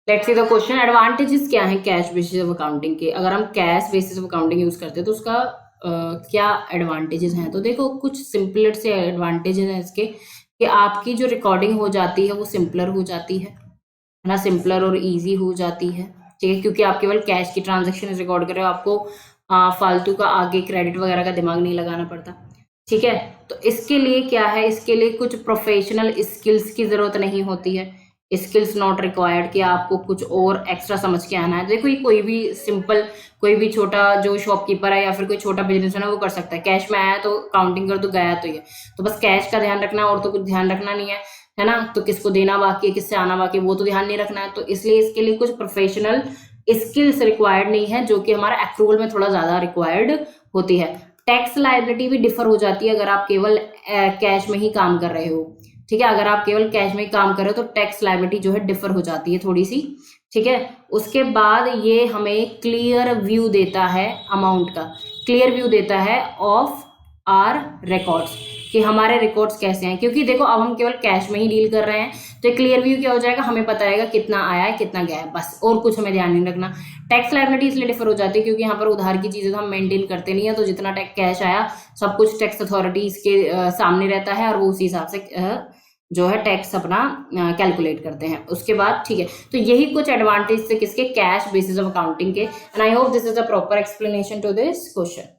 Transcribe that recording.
Let's see the question, advantages क्या हैं cash basis of accounting के। अगर हम cash basis of accounting use करते हैं तो उसका क्या एडवांटेजेस हैं। तो देखो कुछ सिंपलर से एडवांटेजेस हैं इसके, कि आपकी जो रिकॉर्डिंग हो जाती है वो सिंपलर हो जाती है ना, सिंपलर और इजी हो जाती है, ठीक है, क्योंकि आप केवल कैश की ट्रांजेक्शन रिकॉर्ड कर रहे हो, आपको फालतू का आगे क्रेडिट वगैरह का दिमाग नहीं लगाना पड़ता, ठीक है। तो इसके लिए क्या है, इसके लिए कुछ प्रोफेशनल स्किल्स की जरूरत नहीं होती है, स्किल्स नॉट रिक्वायर्ड कि आपको कुछ और एक्स्ट्रा समझ के आना है। देखो ये कोई भी सिंपल, कोई भी छोटा जो शॉपकीपर है या फिर कोई छोटा बिजनेस है ना, वो कर सकता है। कैश में आया तो काउंटिंग कर दो, गया तो ये, तो बस कैश का ध्यान रखना और तो कुछ ध्यान रखना नहीं है ना। तो किसको देना बाकी है, किससे आना बाकी है, वो तो ध्यान नहीं रखना है। तो इसलिए इसके लिए कुछ प्रोफेशनल स्किल्स रिक्वायर्ड नहीं है, जो कि हमारा अप्रूवल में थोड़ा ज्यादा रिक्वायर्ड होती है। टैक्स लायबिलिटी भी डिफर हो जाती है अगर आप केवल कैश में ही काम कर रहे हो, ठीक है। अगर आप केवल कैश में ही काम कर रहे हो तो टैक्स लायबिलिटी जो है डिफर हो जाती है थोड़ी सी, ठीक है। उसके बाद ये हमें क्लियर व्यू देता है अमाउंट का, क्लियर व्यू देता है ऑफ आर रिकॉर्ड्स, कि हमारे रिकॉर्ड्स कैसे हैं। क्योंकि देखो अब हम केवल कैश में ही डील कर रहे हैं, तो क्लियर व्यू क्या हो जाएगा, हमें पता रहेगा कितना आया है कितना गया है, बस, और कुछ हमें ध्यान नहीं रखना। टैक्स लायबिलिटी इसलिए डिफर हो जाती है क्योंकि यहाँ पर उधार की चीजें तो हम मेंटेन करते नहीं है, तो जितना टैक्स कैश आया सब कुछ टैक्स अथॉरिटीज के सामने रहता है और वो उसी हिसाब से जो है टैक्स अपना कैलकुलेट करते हैं उसके बाद, ठीक है। तो यही कुछ एडवांटेज थे किसके, कैश बेसिस ऑफ अकाउंटिंग के। And I hope this is a proper explanation to this question.